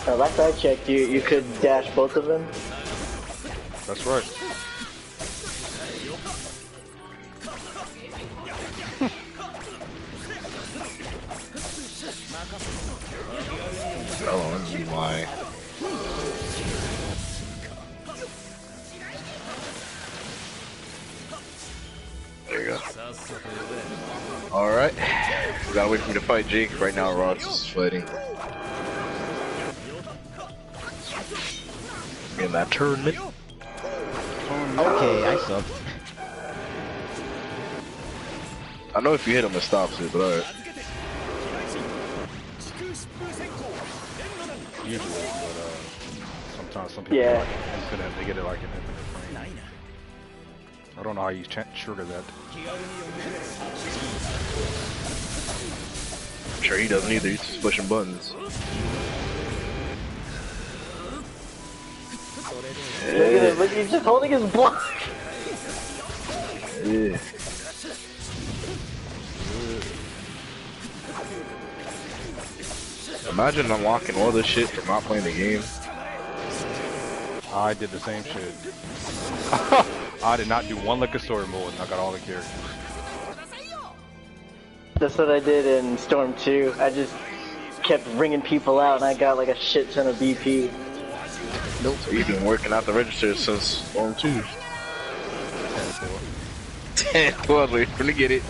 Last I checked, you could dash both of them. That's right. Oh my. There you go. Alright. We gotta wait for me to fight Jake. Right now, Ross is fighting. In that tournament. Okay, I subbed. I know if you hit him, it stops it, but alright. Usually, but sometimes some people like infinite, they get it like an infinite frame. I don't know how you trigger that. I'm sure he doesn't either, he's just pushing buttons. Look, he's just holding his block. Yeah. Imagine unlocking all this shit from not playing the game. I did the same shit. I did not do one lick of story mode and I got all the characters. That's what I did in Storm 2. I just kept ringing people out and I got like a shit ton of BP. Nope. So you've been working out the register since Storm 2. 10, well, I was waiting for him to get it.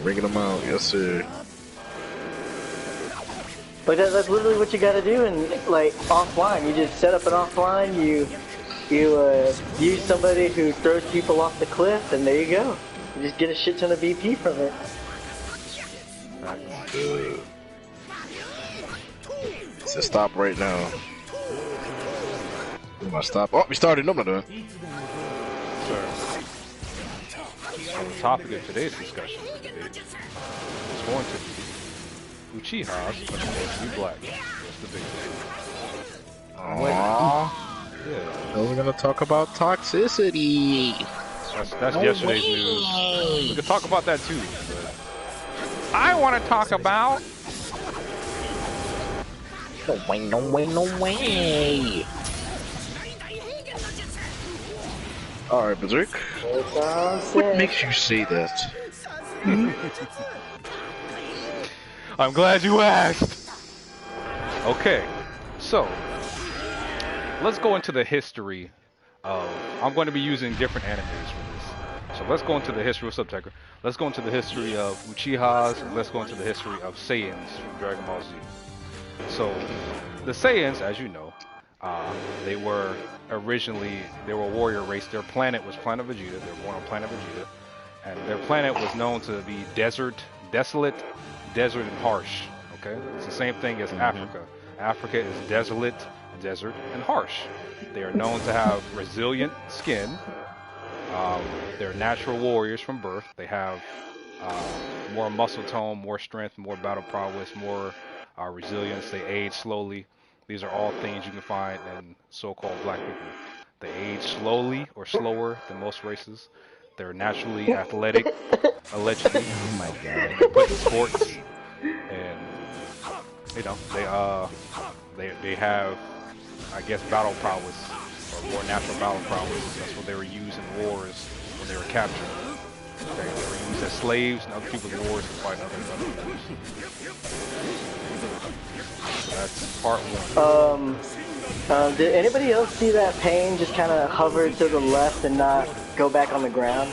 Ringing them out, yes sir. But that's literally what you gotta do in like offline. You just set up an offline, you use somebody who throws people off the cliff, and there you go. You just get a shit ton of BP from it. It's a stop right now. My stop. Oh, we started. No, I'm not done. Sure. So the topic of today's discussion is going to be Uchihas versus Blue Black. That's the big thing. Aww. Yeah. Now we're gonna talk about toxicity. That's yesterday's news. We could talk about that too. But I want to talk about. No way, no way, no way. Alright, Berserk. What makes you say that? I'm glad you asked. Okay, so let's go into the history of. I'm going to be using different animes for this. So let's go into the history of Subtecker. Let's go into the history of Uchihas, and let's go into the history of Saiyans from Dragon Ball Z. So the Saiyans, as you know, they were originally a warrior race. Their planet was Planet Vegeta. They were born on Planet Vegeta, and their planet was known to be desolate, desert, and harsh. Okay, it's the same thing as Africa. Africa is desolate, desert, and harsh. They are known to have resilient skin. They're natural warriors from birth. They have more muscle tone, more strength, more battle prowess, more resilience. They age slowly. These are all things you can find in so-called black people. They age slowly or slower than most races. They're naturally athletic, allegedly. Oh my god. They play sports, and you know they have, I guess, battle prowess or more natural battle prowess. That's what they were used in wars when they were captured. Okay, they were used as slaves in other people's wars to fight other wars. So that's part one. Did anybody else see that Pain just kind of hover to the left and not go back on the ground?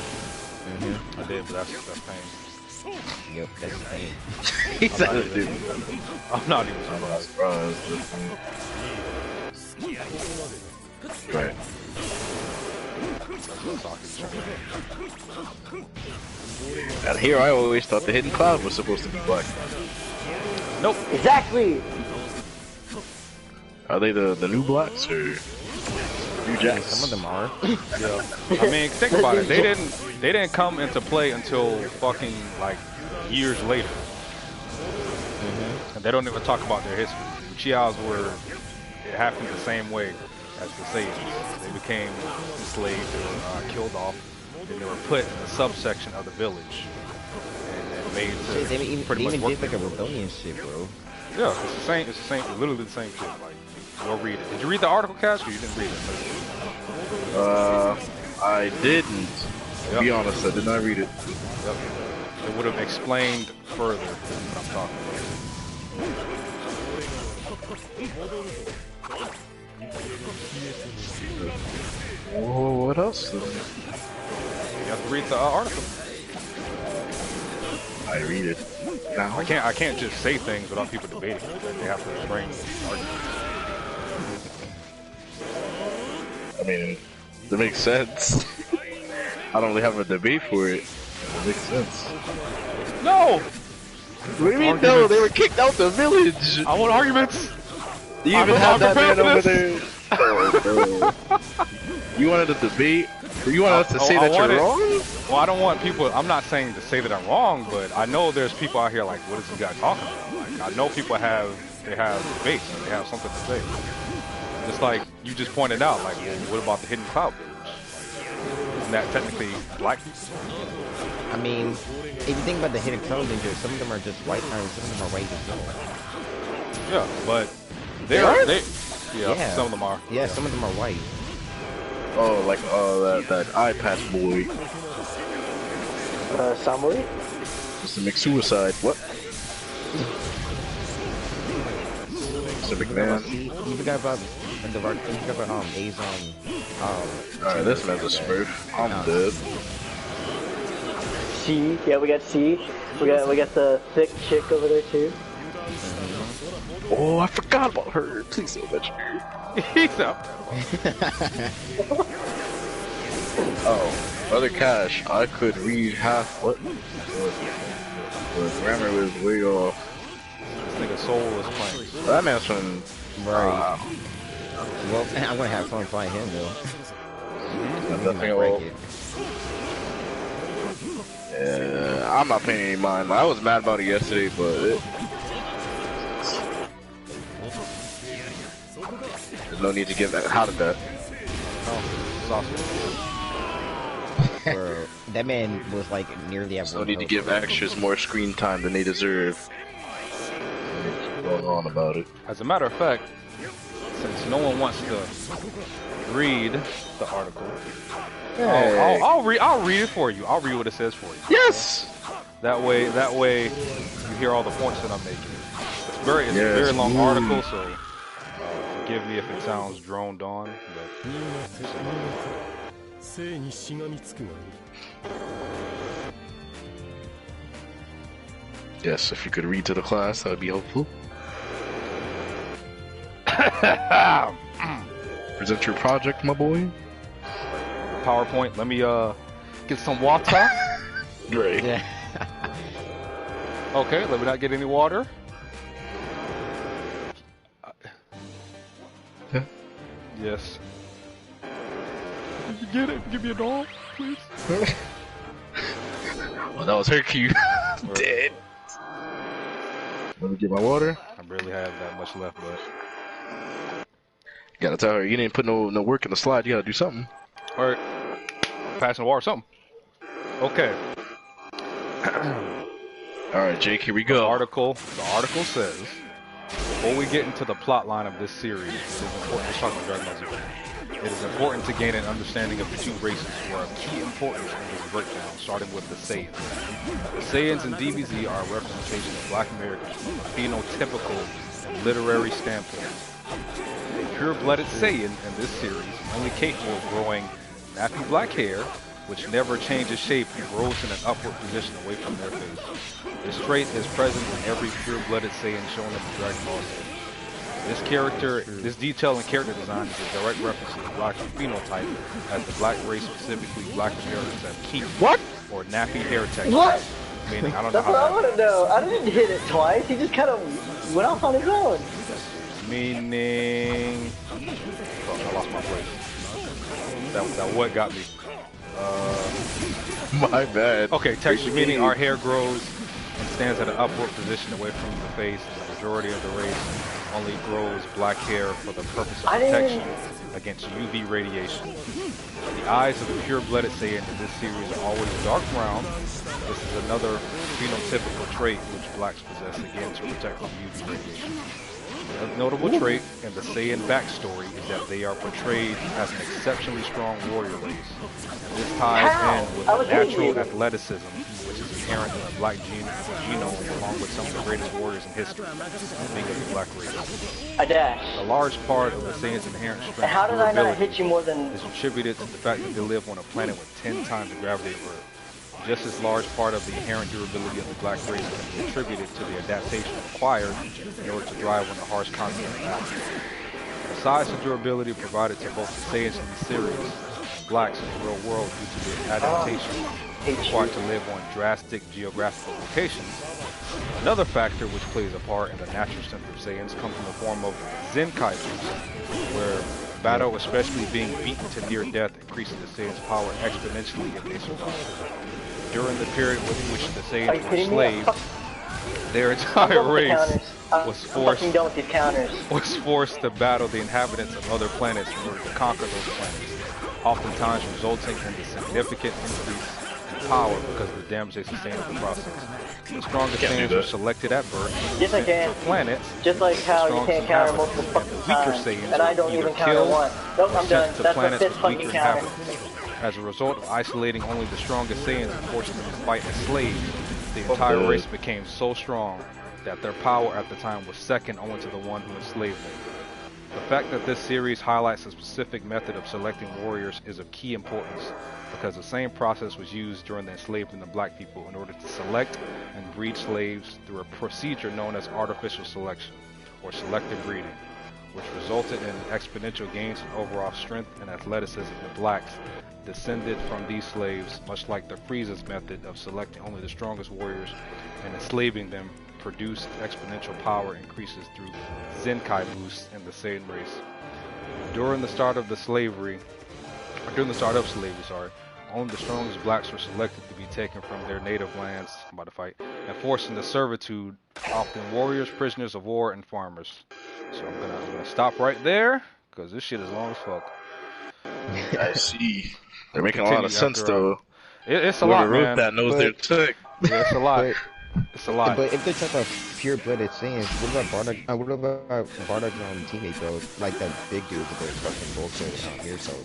I did, but that's Pain. Yep, that's Pain. I'm not even surprised. Right. And here I always thought the hidden cloud was supposed to be black. Nope. Exactly. Are they the new blacks or new jacks? Some of them are. Yeah. I mean, think about it. They didn't come into play until fucking like years later. And they don't even talk about their history. Uchihas it happened the same way as the Saiyans. They became enslaved or killed off and they were put in a subsection of the village and made to They even pretty much work did like a rebellion shit, bro. Yeah, it's the same. It's the same. Literally the same shit. Like, go read it. Did you read the article, Cash, or you didn't read it? I didn't. To be honest, I did not read it. Yep. It would have explained further what I'm talking about. Oh, what else? You have to read the article. I read it. Now I can't just say things without people debating it. They have to explain arguments. I mean, that makes sense. I don't really have a debate for it. It makes sense. No! What do you mean no? They were kicked out the village! I want arguments! You even have that man over there. Oh, you wanted a debate? You wanted us to say that you're wrong? Well, I don't want people, I'm not saying to say that I'm wrong, but I know there's people out here like, what is this guy talking about? Like, I know people have debates and they have something to say. Just like you just pointed out, like, well, what about the Hidden Cloud village? Like, isn't that technically black people? I mean, if you think about the Hidden Cloud ninjas, some of them are just white, and some of them are white as well. Yeah, but some of them are. Yeah, some of them are white. Oh, like that eye patch boy. Samui? Mr. McSuicide. What? Mr. McMahon. You forgot about A's on. Alright, this man's a smurf. I'm dead. C. Yeah, we got C. We got the thick chick over there too. Oh, I forgot about her. Please don't mention her. He's up. Oh, Brother Cash, I could read half. What? The grammar was way off. This nigga soul is playing. That man's from. Right. Well, I'm gonna have fun fighting him though. Nothing will. Yeah, I'm not paying any mind. I was mad about it yesterday, but there's no need to give that. How did that? Oh, it's awesome. Bro, that man was like nearly at No need to give extras more screen time than they deserve. What's going on about it? As a matter of fact, since no one wants to read the article, Hey. I'll read it for you. I'll read what it says for you. Yes. That way you hear all the points that I'm making. It's a very long article, so forgive me if it sounds droned on. But Yes, if you could read to the class, that would be helpful. Present your project, my boy. PowerPoint. Let me get some water. Great. Yeah. Okay, let me not get any water. Yeah. Yes. Did you get it? Give me a doll, please. Well, that was her cue. Dead. Let me get my water. I barely have that much left, but Gotta tell her you didn't put no work in the slide. You gotta do something. alright. Passing water or something. Okay. Alright, Jake, here we The go. article says, before we get into the plot line of this series, it is important to talk about Dragon Ball Z. It is important to gain an understanding of the two races who are of key importance in this breakdown, starting with the Saiyans. The Saiyans in DBZ are a representation of Black Americans from a phenotypical and literary standpoint. A pure-blooded Saiyan in this series, only capable of growing nappy black hair, which never changes shape and grows in an upward position away from their face. This trait is present in every pure-blooded Saiyan shown in the Dragon Ball Z. This detail in character design is a direct reference to the black phenotype, as the black race, specifically Black Americans, have kinky or nappy hair texture. What? Meaning, I don't That's know what I how want to know. I didn't hit it twice. He just kind of went off on his own. Meaning, oh, I lost my place. That what got me. My bad. Okay, texture meaning our hair grows and stands at an upward position away from the face. The majority of the race only grows black hair for the purpose of protection against UV radiation. The eyes of the pure-blooded Saiyans in this series are always dark brown. This is another phenotypical trait which blacks possess, again, to protect from UV radiation. A notable trait in the Saiyan backstory is that they are portrayed as an exceptionally strong warrior race. And this ties in with the natural athleticism, which is inherent in the black genome, along with some of the greatest warriors in history, being of the black race. A dash. A large part of the Saiyan's inherent strength And how did I not hit you more than... is attributed to the fact that they live on a planet with 10 times the gravity of Earth. Just as large part of the inherent durability of the black race can be attributed to the adaptation required in order to thrive on the harsh continent of Africa. Besides the durability provided to both the Saiyans in the series, blacks in the real world due to the adaptation required to live on drastic geographical locations. Another factor which plays a part in the natural strength of Saiyans comes in the form of Zenkai boost, where battle, especially being beaten to near death, increases the Saiyans' power exponentially if they survive. During the period with which the Saiyans were slaves, their entire race was forced to battle the inhabitants of other planets in order to conquer those planets, oftentimes resulting in a significant increase in power because of the damage they sustained in the process. The strongest Saiyans were selected at birth and sent to planets. Just like how you can't counter multiple fucking times, and I don't even counter one. Nope, I'm done. That's the fifth fucking counter. As a result of isolating only the strongest Saiyans and forcing them to fight as slaves, the entire race became so strong that their power at the time was second only to the one who enslaved them. The fact that this series highlights a specific method of selecting warriors is of key importance, because the same process was used during the enslavement of black people in order to select and breed slaves through a procedure known as artificial selection, or selective breeding, which resulted in exponential gains in overall strength and athleticism in blacks descended from these slaves, much like the Frieza's method of selecting only the strongest warriors and enslaving them produced exponential power increases through Zenkai boosts in the Saiyan race. During the start of slavery, only the strongest blacks were selected to be taken from their native lands and forced into servitude, often warriors, prisoners of war, and farmers. So I'm gonna stop right there because this shit is long as fuck. I see. They're making a lot of sense though. It's a lot, man. That knows their tech. Yeah, it's a lot. It's a lot. But if they're talking about pure-blooded Saiyans, what about Bardock's teammate though? Like that big dude with the fucking bulk hair color.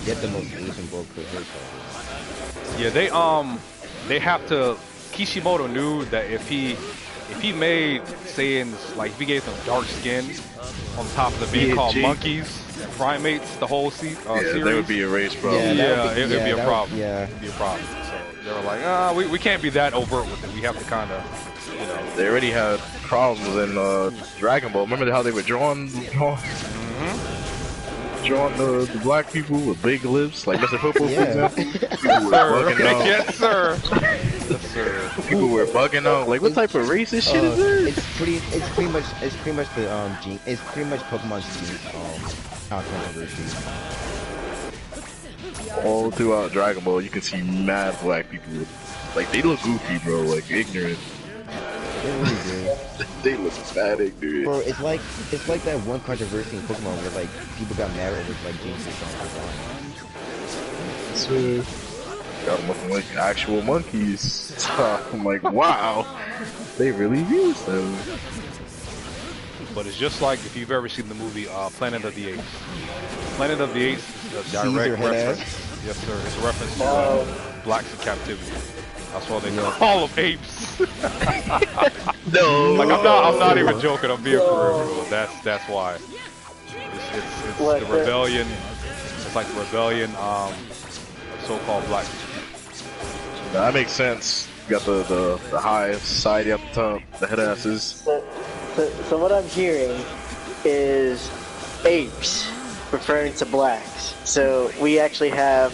Get the most Asian bulk hair color. Yeah, they have to. Kishimoto knew that if he made Saiyans, like if he gave them dark skin on top of the being called monkeys, primates, the whole series, there would be a race problem. It'd be a problem. It'd be a problem. So they were like, we can't be that overt with it. We have to kind of, you know. They already had problems in Dragon Ball. Remember how they were drawing the black people with big lips, like Mr. Popo, for example? Yes, sir. Yes, sir. People were bugging out. Like, what type of racist shit is this? It's pretty much the gene. It's pretty much Pokemon's gene. All throughout Dragon Ball, you can see mad black people. Like, they look goofy, bro. Like, ignorant. They really do. They look bad ignorant. Bro, it's like that one controversy in Pokemon where like people got mad over like James So, got them looking like actual monkeys. I'm like, wow, they really used them. But it's just like if you've ever seen the movie Planet of the Apes. Planet of the Apes is a direct reference. Yes, sir. It's a reference to blacks in captivity. That's why they call them apes. No, like I'm not even joking. I'm being for real. That's why. It's the rebellion. It's like the rebellion. So-called black people. That makes sense. You got the high society up the top, the head asses. So what I'm hearing is apes referring to blacks. So we actually have,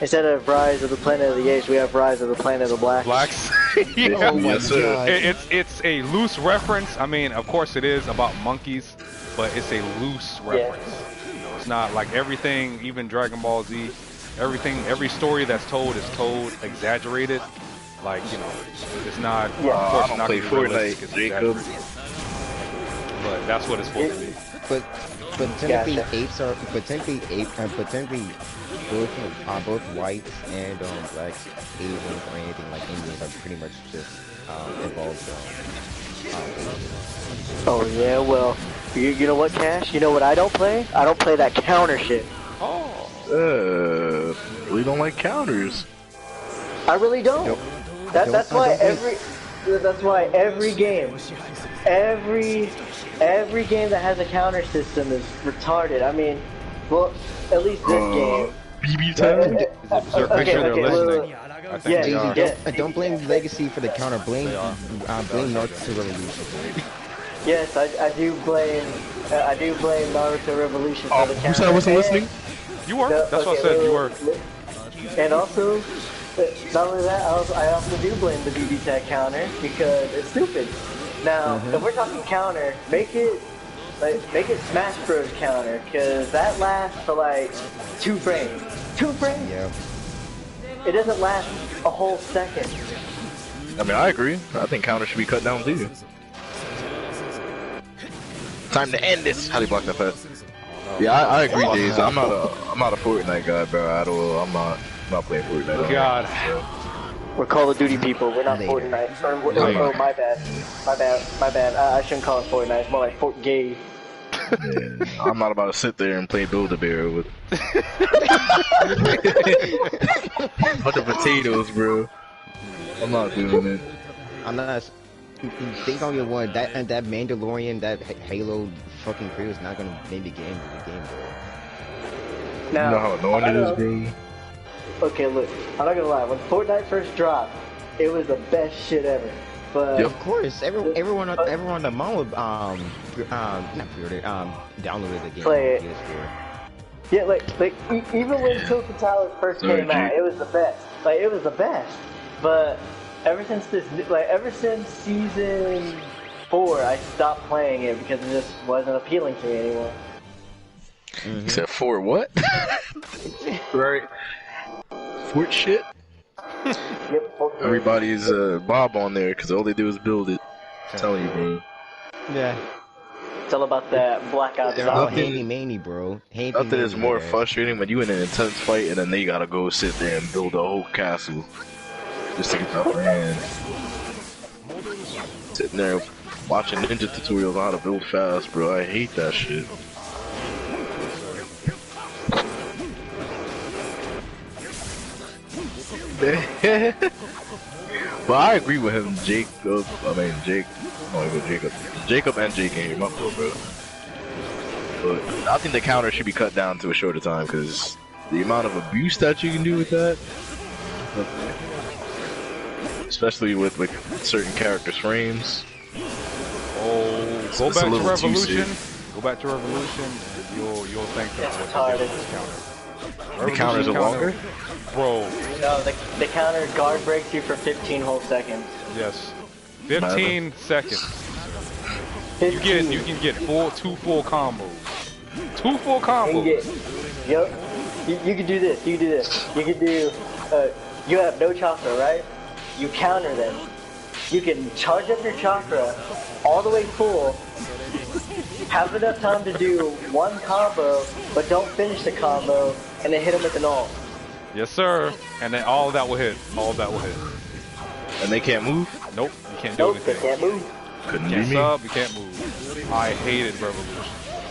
instead of Rise of the Planet of the Apes, we have Rise of the Planet of the Blacks. Blacks? Yeah. Oh my God. It's a loose reference. I mean, of course it is about monkeys, but it's a loose reference. Yeah. You know, it's not like everything, even Dragon Ball Z, every story that's told is told exaggerated. Like, you know, it's not, of course, I don't not play Fortnite, Jacob. But That's what it's supposed to be. But technically Gotcha. apes are technically both whites and blacks, Asians or anything like Indians are pretty much just evolved Asians. Oh yeah, well, you know what, Cash? You know what I don't play? I don't play that counter shit. Oh. Really don't like counters. I really don't. Nope. That's why every game, every game that has a counter system is retarded. I mean, well, at least this game. BB time. Make sure they're listening. I think they are. Don't blame Legacy for the counter. Blame Naruto Revolution. Yes, I do blame Naruto Revolution for the counter. Who said I wasn't listening? You were. That's what I said. You were. And also, not only that, I also do blame the BB Tech counter because it's stupid. Now, if we're talking counter, make it Smash Bros counter, because that lasts for like 2 frames. 2 frames? Yeah. It doesn't last a whole second. I mean, I agree. I think counters should be cut down too. Time to end this. How do you block that fast? Yeah, I agree, Days. I'm not a Fortnite guy, bro. At all. I'm not playing Fortnite. God. We're Call of Duty people. We're not Fortnite. Oh, my bad. I shouldn't call it Fortnite. It's more like Fort Gay. Yeah, I'm not about to sit there and play Build-A-Bear with bunch of potatoes, bro. I'm not doing it. I'm not. Think on your one. That Mandalorian, that Halo fucking crew is not gonna maybe game bro. Now, You know how annoying it is, bro. Okay, look. I'm not gonna lie. When Fortnite first dropped, it was the best shit ever. But Of course, everyone on the mall not pre-ordered, downloaded the game. Play it. on PS4. yeah, like even when Tilted Towers first came out, it was the best. Like it was the best. But ever since season 4, I stopped playing it because it just wasn't appealing to me anymore. You said for what? Right. Fort shit? Yep. Everybody's Bob on there because all they do is build it. I'm telling you, bro. Yeah. It's all about that blackout They're all zombie. handy manny, bro. Nothing is more frustrating when you in an intense fight and then they gotta go sit there and build a whole castle just to get the upper hand. Sitting there watching ninja tutorials on how to build fast, bro. I hate that shit. But I agree with him, Jacob and Jake in here, my fault, bro. But I think the counter should be cut down to a shorter time, because the amount of abuse that you can do with that, especially with certain characters' frames. Oh, go back to Revolution. Go back to Revolution, and you'll think of what they did with this counter. The counters are longer? Bro. No, the counter guard breaks you for 15 whole seconds. Yes. 15 seconds. 15. You can get 2 full combos. 2 full combos. Yep. You can do this. You can do this. You can do. You have no chakra, right? You counter them. You can charge up your chakra all the way full. Have enough time to do one combo, but don't finish the combo, and then hit him with an ult. Yes, sir. And then all of that will hit. All of that will hit. And they can't move? Nope. You can't do anything. They can't move. Couldn't You be can't me. sub. You can't move. I hated Revolution in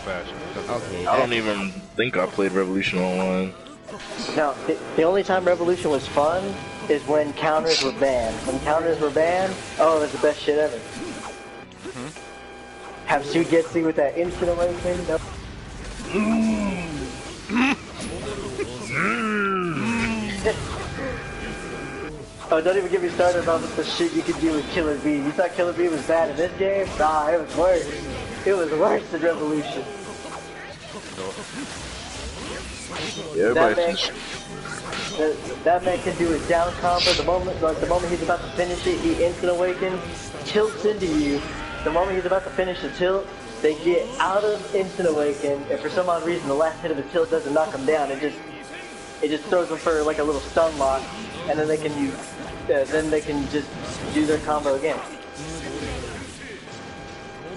fashion. Okay. I don't even think I played Revolution online. No, the only time Revolution was fun is when counters were banned. When counters were banned, oh, it was the best shit ever. Have Sugetsu with that instant awakening. No. Oh, don't even get me started about the shit you could do with Killer Bee. You thought Killer Bee was bad in this game? Nah, it was worse. It was worse than Revolution. Yeah, That man can do his down combo. The moment he's about to finish it, he instant awakens, tilts into you. The moment he's about to finish the tilt, they get out of instant awaken, and for some odd reason, the last hit of the tilt doesn't knock them down. It just throws them for like a little stun lock, and then they can just do their combo again.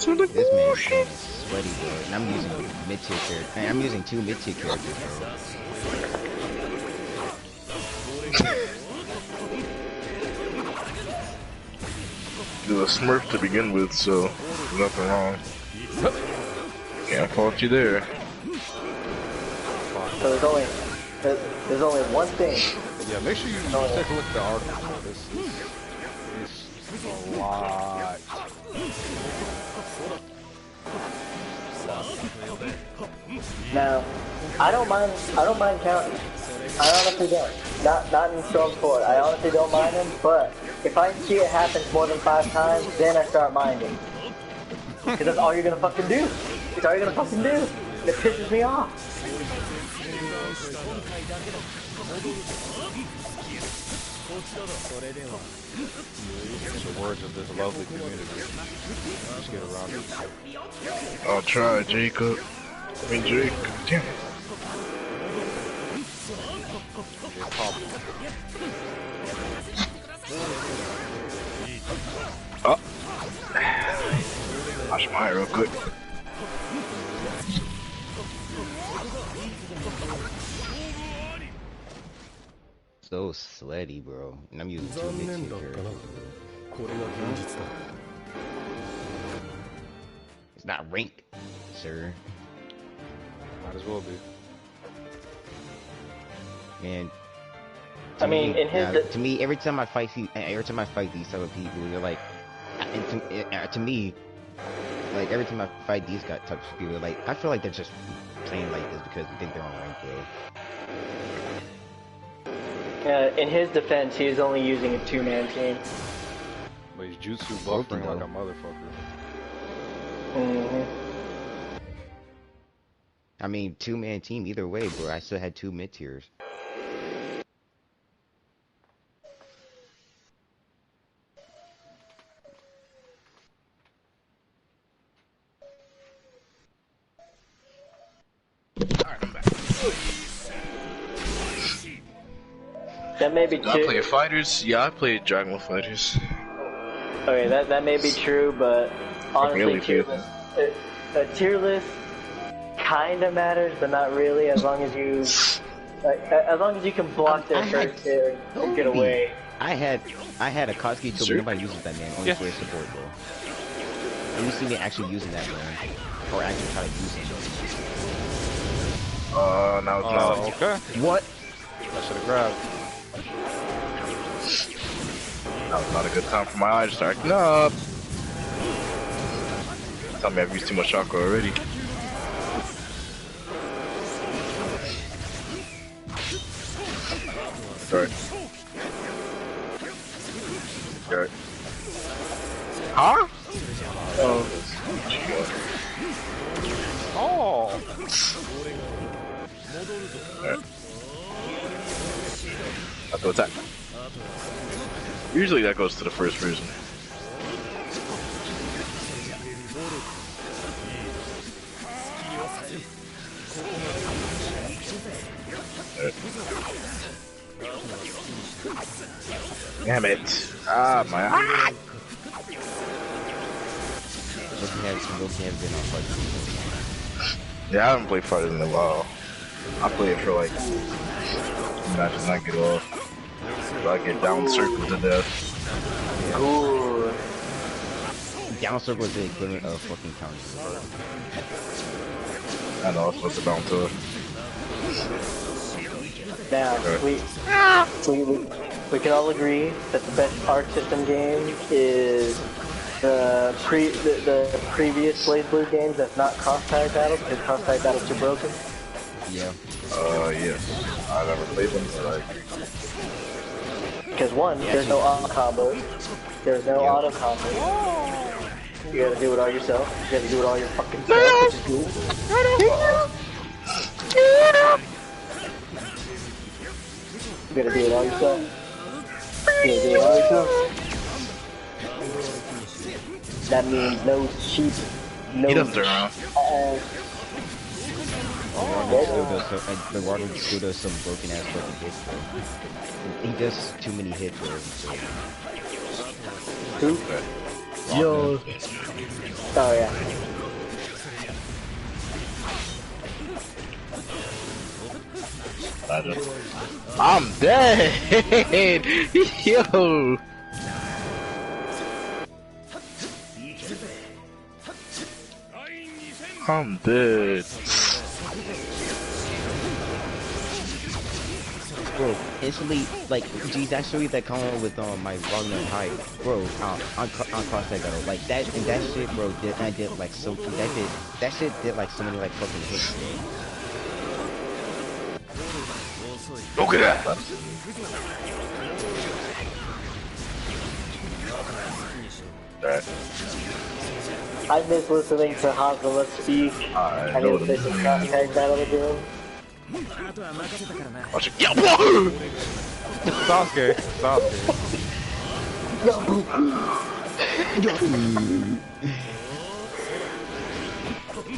This man's game is sweaty, bro. And I'm using mid-tier character. I'm using 2 mid-tier characters, bro. You're a Smurf to begin with, so there's nothing wrong. Can't fault you there. So there's only one thing. Yeah, make sure you take a look at the article. This is a lot. Now, I don't mind counting. I honestly don't. Not in Storm 4. I honestly don't mind them, but if I see it happen more than 5 times, then I start minding. Because that's all you're gonna fucking do. It's all you're gonna fucking do. And it pisses me off. The words of this lovely community. Let's get around it. I'll try, Jacob. I mean, Jake. Damn it. Oh. Wash my hair real quick. So sweaty, bro. And I'm using 2 mid-tier characters. It's not ranked, sir. Might as well be. And I mean, in his to me, every time I fight these type of people, they're like, to me, like every time I fight these types of people, like I feel like they're just playing like this because they think they're on rank, bro. in his defense, he was only using a 2-man team. But he's jutsu buffering like a motherfucker. Mm-hmm. I mean, 2-man team either way, bro. I still had 2 mid-tiers. Alright, I'm back. That may be I true. play fighters. Yeah, I played Dragon Ball Fighters. Okay, that may be true, but honestly, a tier list kind of matters, but not really. As long as you, as long as you can block their first hit and get away. I had a Koski too, but nobody uses that man. Only for support, bro. And you see me actually using that man, or actually try to use it. Now it's not. Okay. What? I should have grabbed. That was not a good time for my eyes to start acting up. Tell me I've used too much chakra already. Sorry. Sorry. Huh? Oh. Oh. Right. Have to attack. Usually that goes to the first version. Right. Damn it. Ah, my eye. Yeah, I haven't played fighters in a while. I play it for like matches and I get off. So I get down circled to death. Ooh. Down circle is the equivalent of fucking counter. I know, it's supposed to bounce to it. Now, we can all agree that the best arc system game is the previous BlazBlue games that's not cross-tag battles, because cross-tag battles are broken. Yeah. Yes. I never played them, but I agree. Because one, there's no auto combos. There's no auto combos. You gotta do it all yourself. You gotta do it all your fucking self, which is cool. You gotta do it all yourself. You gotta do it all yourself. That means no cheap, no. He doesn't turn around. The water still does some broken ass fucking hits, bro. He does too many hits for him. Who? Yo. Oh yeah. I'm dead! Yo! I'm dead. Bro, instantly, like, geez, I show you that comment with my Wagner height, bro. On cross that battle, like that, and that shit, bro. I did like so. That shit did like so many like fucking hits, bro. Look at that. I miss listening to Hazama speak. I know didn't listen to that tag battle with him. Watch it. Yeah, whoa! Sasuke.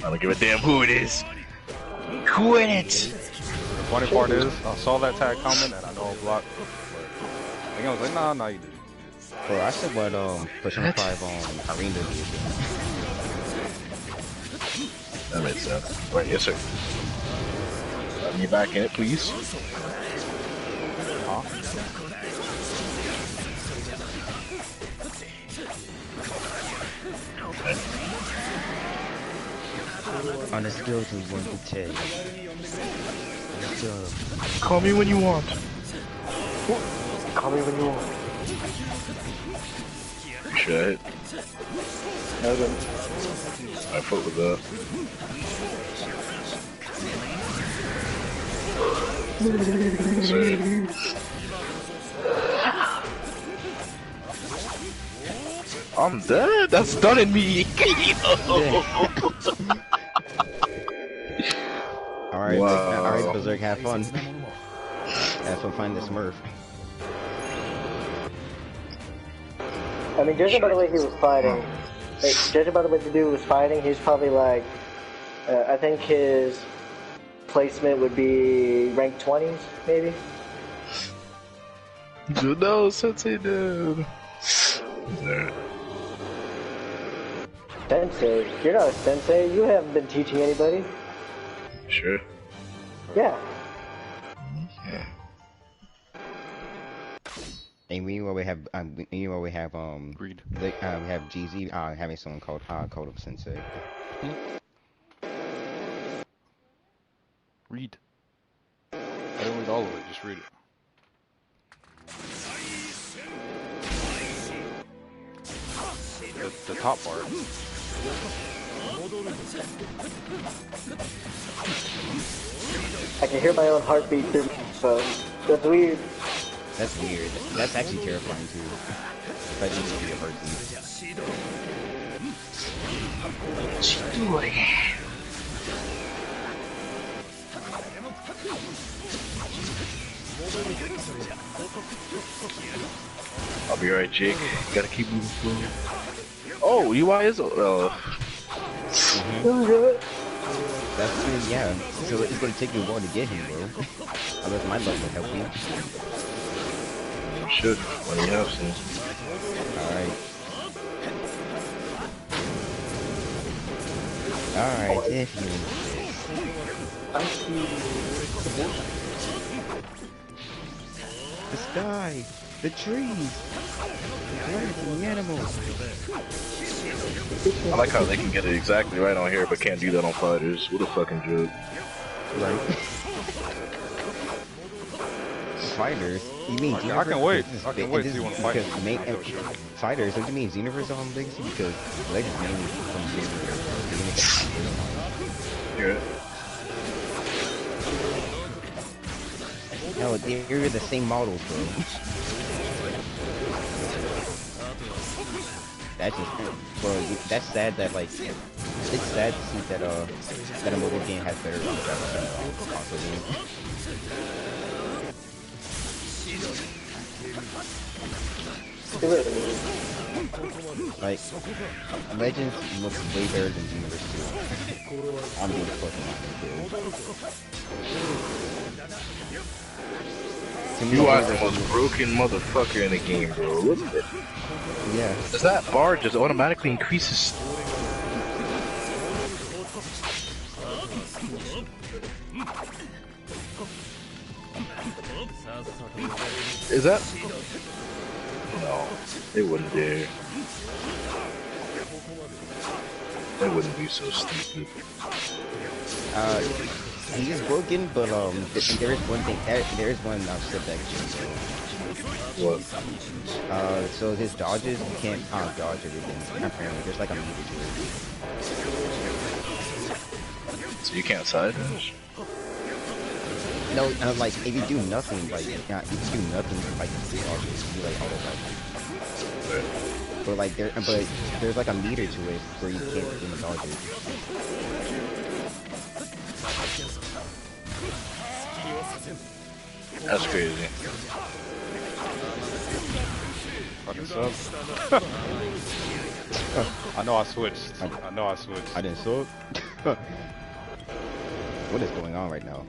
I don't give a damn who it is. Quit it! The funny part is, I saw that tag coming and I know I blocked. But I was like, nah, you did. Bro, I said what Persona 5 Arena did. That makes sense. Right, yes sir. Let me back in it, please. Huh? On a scale from 1 to 10. Call me when you want. Call me when you want. Shit. No, don't. My foot was up. I'm dead. That's stunning me. Alright, Wow. alright, Berserk, have fun. Have fun finding the Smurf. I mean, judging by the way he was fighting, judging by the way the dude was fighting, he's probably like, I think his placement would be ranked 20s, maybe? No, Sensei, dude. Sensei? You're not a sensei. You haven't been teaching anybody. Sure. Yeah. And meanwhile we have Reed. we have GZ having someone called Code of Sensei. Read. I didn't read all of it, just read it. The top part. I can hear my own heartbeat through my phone. That's weird. That's weird. That's actually terrifying too. Especially if you're hurting. What you doing? I'll be right, Jake. You gotta keep moving forward. Oh, UI is That's true, yeah. So it's gonna take you a while to get him, bro. Unless my luck will help you. Should when you have some. Alright, if you the sky, the trees, the plants and the animals. I like how they can get it exactly right on here, but can't do that on fighters. What a fucking joke. Right. Fighters? You mean I can wait. I can wait to see you want to fight. Fighters, what do you mean? Xenoverse on Legacy? Because Legacy mainly from Xenoverse. Hear it? No, they're the same models, bro. That's just, bro, that's sad that, like, it's sad to see that, that a mobile game has better than a console game. Like, Legends looks way better than Xenoverse 2. I'm being fucking honest, dude. You are the most broken motherfucker in the game, bro. Look at it. Yeah. Does that bar just automatically increases? Is that? No, they wouldn't dare. They wouldn't be so stupid. He is broken, but there is one thing. There is one setback. What? So his dodges, you can't dodge everything. Apparently, there's like a meter to it. So you can't side dash? No, like if you do nothing, like if you do nothing, like you do like auto dodge. Right. But like there's like a meter to it where you can't do the dodges. That's crazy. Fucking sub. I know I switched. I know I switched. I didn't sub. What is going on right now?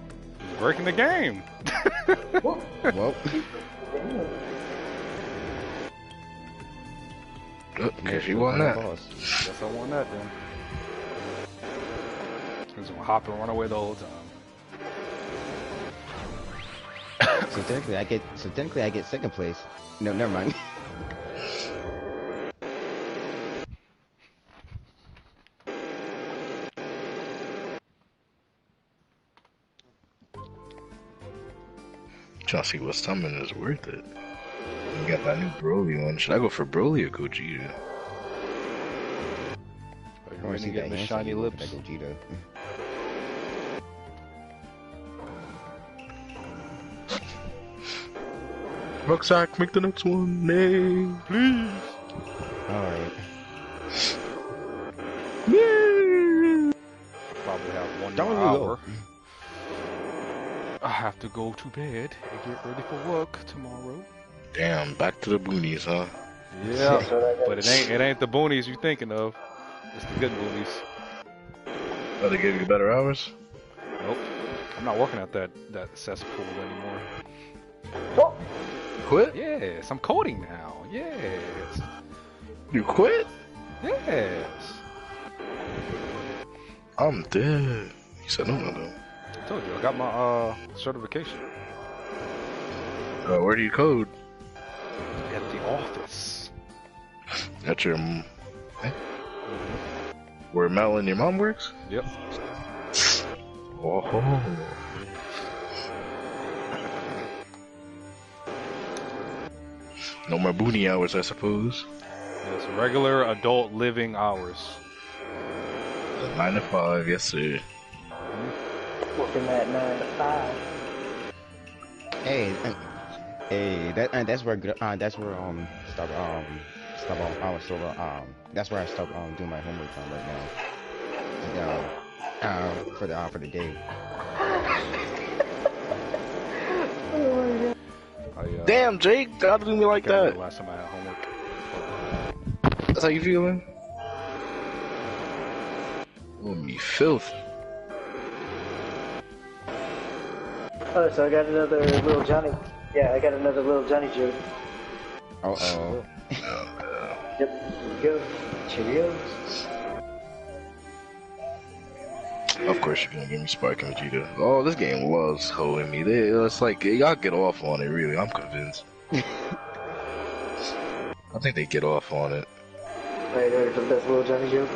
Breaking the game. Well. If you want that. Guess I want that then. Just gonna hop and run away the whole time. So technically I get second place. No, never mind. Trying to see what summon is worth it. You got that new Broly one. Should I go for Broly or Gogeta? I want to see that shiny lips. Gogeta. Rucksack, make the next one. Nay, please. Alright. Probably have one Don't more really hour. I have to go to bed and get ready for work tomorrow. Damn, back to the boonies, huh? Yeah, but it ain't the boonies you thinking of. It's the good boonies. Oh, they give you better hours? Nope. I'm not working at that cesspool anymore. What? Quit? Yes, I'm coding now. Yes. You quit? Yes. I'm dead. He said no. I told you, I got my certification. Where do you code? At the office. At your... Where Mel and your mom works? Yep. Oh. No more boonie hours, I suppose. It's regular adult living hours. 9 to 5, yes sir. Working that 9 to 5. Hey, that's where that's where I stop doing my homework from right now. For the day. Damn, Jake, gotta do me like that. Last time I had homework. That's how you feeling? Oh, me filth. Oh, so I got another little Johnny. Yeah, I got another little Johnny joke. Uh-oh. Yep, here we go. Cheerios. Of course you're gonna give me Spark and Vegeta. Oh, this game loves holding me. It's like, y'all get off on it, really. I'm convinced. I think they get off on it. Alright, ready for the best little Johnny joke?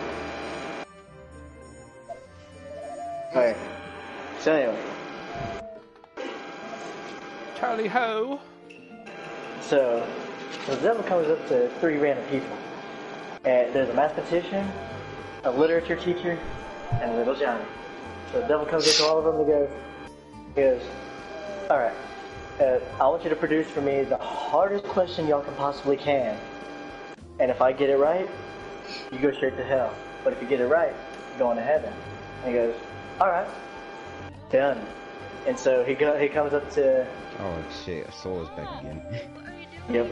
Alright. So anyway. Charlie Ho. So the devil comes up to 3 random people. And there's a mathematician, a literature teacher, and a little Johnny. So the devil comes up to all of them and goes, alright, I want you to produce for me the hardest question y'all can possibly can. And if I get it right, you go straight to hell. But if you get it right, you're going to heaven. And he goes, alright, done. And so he comes up to... Oh shit, Soul is back again. Yep.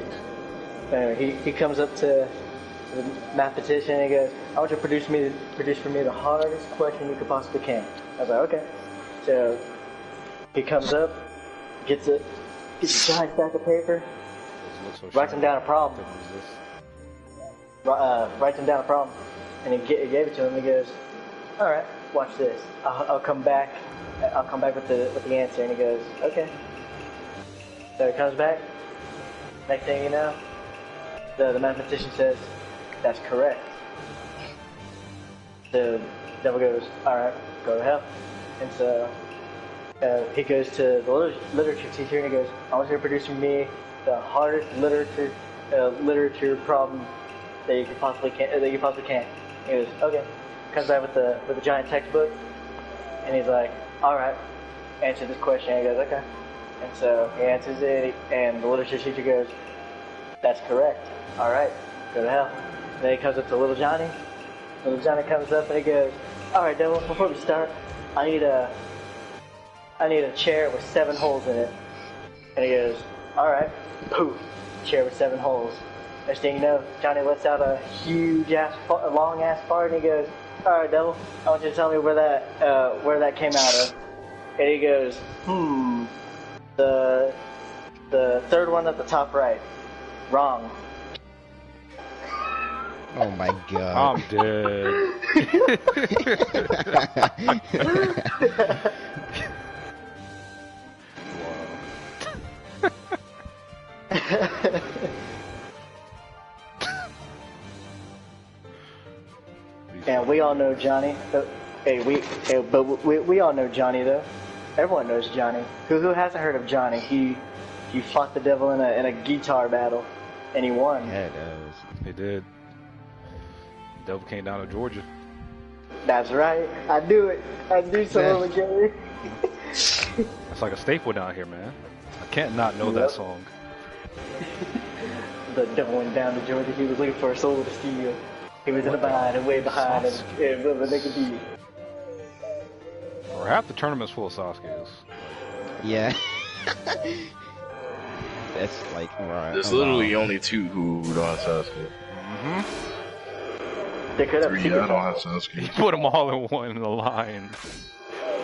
He comes up to the mathematician and he goes, I want you to produce for me the hardest question you could possibly can. I was like, okay. So he comes up, gets it, Gets a giant stack of paper, writes him down a problem. Writes him down a problem, and he gave it to him. He goes, "All right, watch this. I'll come back. I'll come back with the answer." And he goes, "Okay." So he comes back. Next thing you know, the mathematician says, "That's correct." The devil goes, "All right, go to hell." And so he goes to the literature teacher and he goes, "I want you to produce for me the hardest literature problem that you possibly can." He goes, "Okay." Comes back with the giant textbook, and he's like, "All right, answer this question." And he goes, "Okay." And so he answers it, and the literature teacher goes, "That's correct. All right, go to hell." And then he comes up to little Johnny. Little Johnny comes up and he goes, "All right, devil, before we start, I need a chair with 7 holes in it." And he goes, "All right." Poof, chair with 7 holes. Next thing you know, Johnny lets out a huge long ass fart, and he goes, "All right, devil, I want you to tell me where that came out of." And he goes, the third one at the top right. Wrong. Oh my god. I'm dead. And we all know Johnny. We all know Johnny though. Everyone knows Johnny. Who hasn't heard of Johnny? He fought the devil in a guitar battle, and he won. Yeah, it does. He did. The devil came down to Georgia. That's right. I knew it. I knew someone would get it. That's like a staple down here, man. I can't not know that song. The devil went down to Georgia. He was looking for a soul to steal. He was in a bind and way behind, and the nigga beat. Or half the tournament's full of Sasuke's. Yeah. That's like right. There's literally only 2 who don't have Sasuke. They could have 3 that don't have Sasuke. He put them all in one in the line.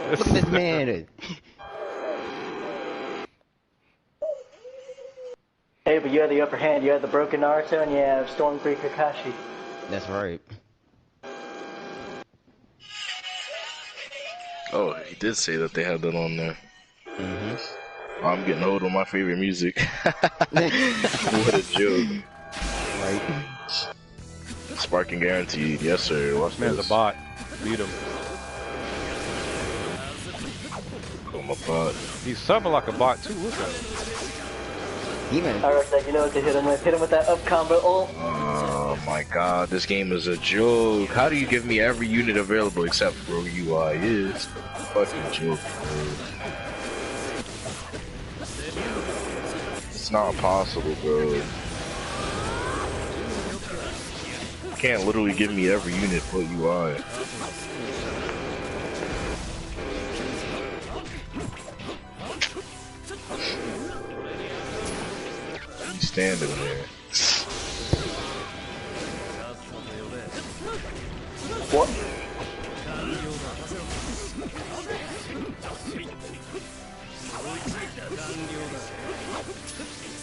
Look at this man. Hey, but you had the upper hand. You had the broken Naruto, and you have Storm 3 Kakashi. That's right. Oh, he did say that they had that on there. I'm getting old on my favorite music. What a joke. Right. Sparking guaranteed. Yes, sir. Watch Man's this. a bot. Beat him. I'm a bot. He's subbing like a bot too. Look at him. Demon. Alright, you know what to hit him with. Hit him with that up combo ult. Oh my god, this game is a joke. How do you give me every unit available except for UI is? Fucking joke, bro. It's not possible, bro. You can't literally give me every unit but UI. He's standing there. What?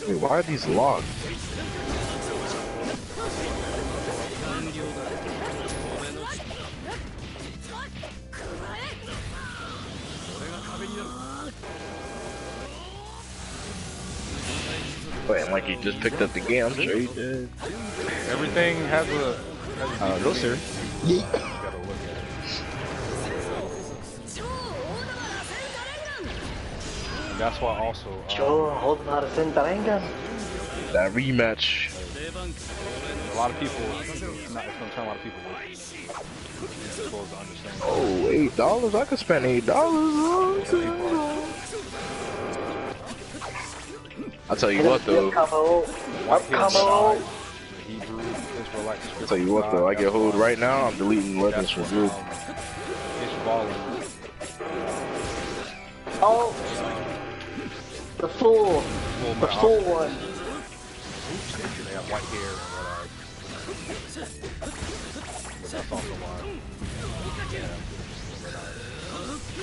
Wait, why are these locked? Wait, like he just picked up the game. I'm sure he did. Everything has a. No, sir. You gotta look at it. And that's why also. Sure, hold him out of Sendarengan. That rematch. A lot of people. It's gonna turn a lot of people away. Supposed to understand. Oh, $8? I could spend $8. I'll tell you what though. Combo. Hebrew, Israelite scripture. I'll tell you what though. I get hold right now. I'm deleting weapons for good. It's balling. Oh! The full one. They have white hair and red eyes. But that's also why. Yeah, red eyes.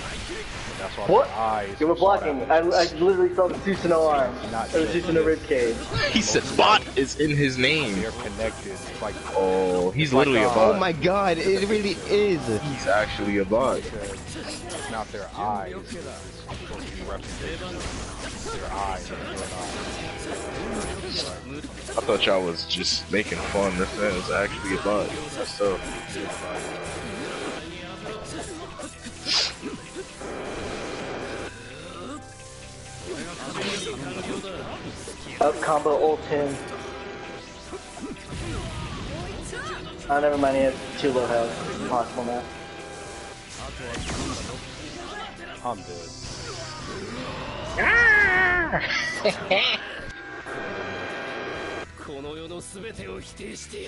That's why What? their eyes. You were blocking. I literally saw the Susanoo arm. Not It was Susanoo ribcage. He said bot is in his name. They're connected. It's like Oh, he's it's like, literally a bot. Oh my god, it really is. He's actually a bot. it's not their eyes. It's supposed to be representation of their eyes. I thought y'all was just making fun. This man is actually a bot. That's tough. Up combo ult him. Oh, never mind, he has too low health. Impossible now. I'm dead.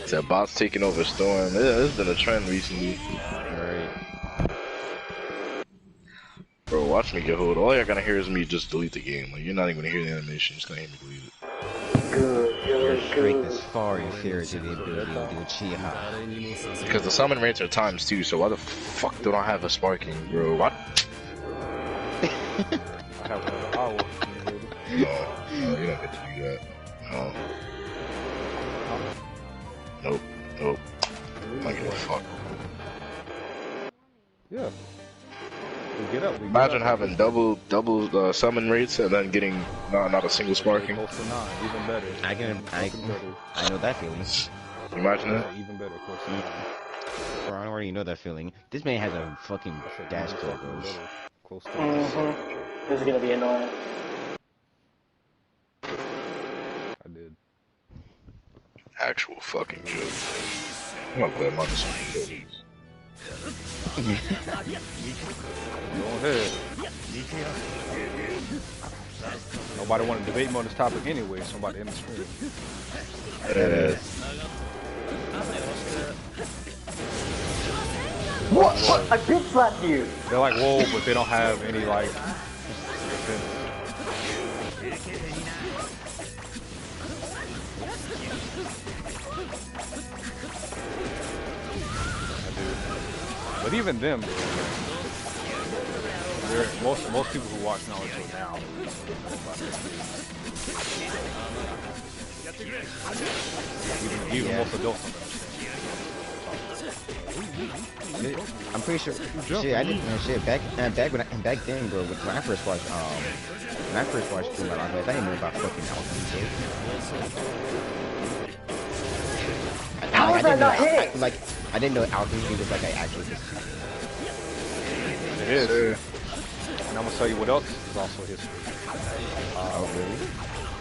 That bot's taking over Storm. Yeah, this has been a trend recently. Alright. Bro, watch me get hold. All you're gonna hear is me just delete the game. Like, you're not even gonna hear the animation. You're just gonna hear me delete it. Good, Your good, strength good. is far inferior to the ability of the Uchiha. Because the summon rates are times 2, so why the fuck don't I have a sparking, bro? What? I have another hour. No, you don't get to do that. No. Nope, nope. I'm not gonna fuck. Yeah. We get up. Imagine having double summon rates and then getting not a single sparking. Close to 9, even better. I know that feeling. Can you imagine that? Yeah, even better, close to 9. Bro, I already know that feeling. This man has a fucking dash kill, bro. Close to This is gonna be annoying. I did. Actual fucking joke. I'm gonna play my fucking Go ahead. Nobody want to debate me on this topic anyway, so I'm about to end the stream. What? What? I bitch slapped you! They're like WoW, but they don't have any like defense. But even them, most people who watch Naruto now. Even most adults don't understand. I'm pretty sure. Shit, I didn't know shit back then, bro. When I first watched Naruto, I didn't know about fucking alchemy. How is that not hit? I didn't know alchemy was like an actual discipline. It is. And I'm gonna tell you what else is also history. Oh really?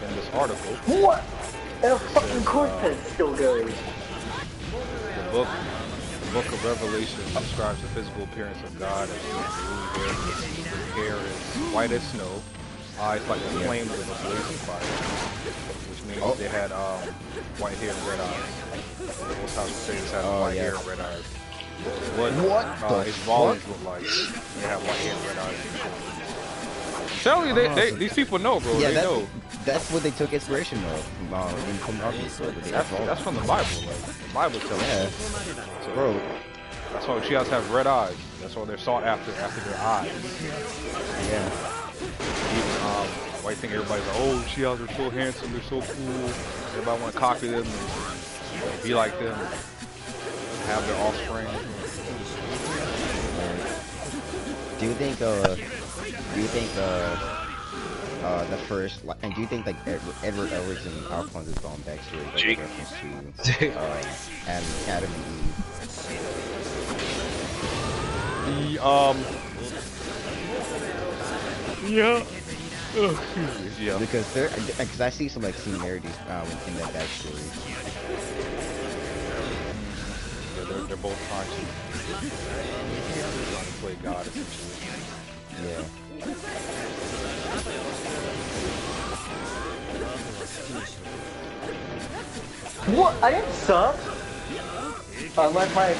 In this article. What? Of fucking course that still goes. The book of Revelation describes the physical appearance of God as blue hair is white as snow, eyes like the flames of a blazing fire, which means they had white hair and red eyes. Most houses had white hair and red eyes. What his volumes look like. They have white hair and red eyes. Tell you, these people know, bro. Yeah, they know. That's what they took inspiration from Arkansas. That's from the Bible. Like, the Bible tells us. So, bro. That's why Uchihas have red eyes. That's why they're sought after their eyes. Yeah. Even, I think everybody's like, oh, Uchihas are so handsome, they're so cool. Everybody want to copy them and be like them, have their offspring. Do you think the first, and do you think like Edward Elric and Alphonse's Bone backstory is like a reference to Adam and Eve? Yeah. Because I see some like similarities in that backstory. Yeah, they're both trying to play God essentially. Yeah. What? I didn't suck. Unless my